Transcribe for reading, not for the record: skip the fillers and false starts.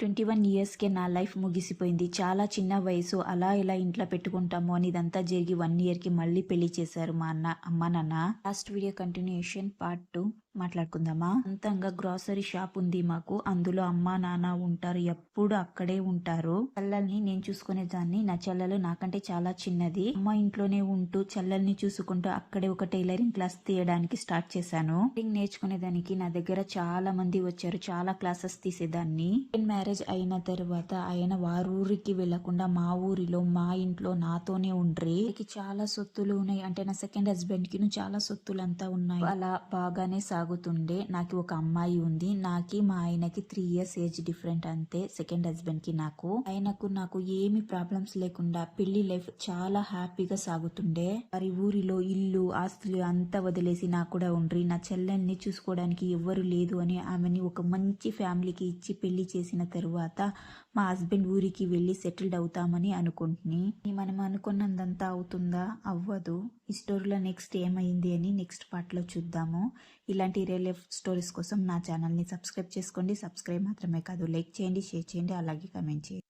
21 ఇయర్స్‌కే నా లైఫ్ ముగిసిపోయింది. చాలా చిన్న వయసు. అలా ఇలా ఇంట్లో పెట్టుకుంటాము అని ఇదంతా జరిగి 1 ఇయర్‌కి మళ్ళీ పెళ్లి చేశారు మా అమ్మ, నాన్న. లాస్ట్ వీడియో కంటిన్యూయేషన్ పార్ట్ 2 మాట్లాడుకుందామా? సొంతంగా గ్రోసరీ షాప్ ఉంది మాకు. అందులో అమ్మ, నాన్న ఉంటారు. ఎప్పుడు అక్కడే ఉంటారు. చెల్లెల్ని నేను చూసుకునేదాన్ని. నా చెల్లెలు నాకంటే చాలా చిన్నది. అమ్మ ఇంట్లోనే ఉంటూ చెల్లెల్ని చూసుకుంటూ అక్కడే ఒక టైలరింగ్ క్లాస్ తీయడానికి స్టార్ట్ చేశాను. టైలరింగ్ నేర్చుకునేదానికి నా దగ్గర చాలా మంది వచ్చారు. చాలా క్లాసెస్ తీసేదాన్ని. మ్యారేజ్ అయిన తర్వాత ఆయన వారూరికి వెళ్లకుండా మా ఊరిలో మా ఇంట్లో నాతోనే ఉండ్రి. చాలా సొత్తులు ఉన్నాయి. అంటే నా సెకండ్ హస్బెండ్ కి చాలా సొత్తులు అంతా ఉన్నాయి. అలా బాగానే సాగుతుండే. నాకు ఒక అమ్మాయి ఉంది. నాకి మా ఆయనకి 3 ఇయర్స్ ఏజ్ డిఫరెంట్ అంతే. సెకండ్ హస్బెండ్ కి నాకు ఏమి ప్రాబ్లమ్స్ లేకుండా పెళ్లి లైఫ్ చాలా హ్యాపీగా సాగుతుండే. వారి ఊరిలో ఇల్లు ఆస్తులు అంతా వదిలేసి నాకు కూడా ఉండ్రి. నా చెల్లెల్ని చూసుకోవడానికి ఎవ్వరు లేదు అని ఆమెని ఒక మంచి ఫ్యామిలీకి ఇచ్చి పెళ్లి చేసిన తరువాత మా హస్బెండ్ ఊరికి వెళ్ళి సెటిల్డ్ అవుతామని అనుకుంటుని. మనం అనుకున్నదంతా అవుతుందా? అవ్వదు. ఈ స్టోరీలో నెక్స్ట్ ఏమైంది అని నెక్స్ట్ పార్ట్ లో చూద్దాము. ఇలాంటి రియల్ లైఫ్ స్టోరీస్ కోసం నా ఛానల్ని సబ్స్క్రైబ్ చేసుకోండి. సబ్స్క్రైబ్ మాత్రమే కాదు, లైక్ చేయండి, షేర్ చేయండి, అలాగే కామెంట్ చేయండి.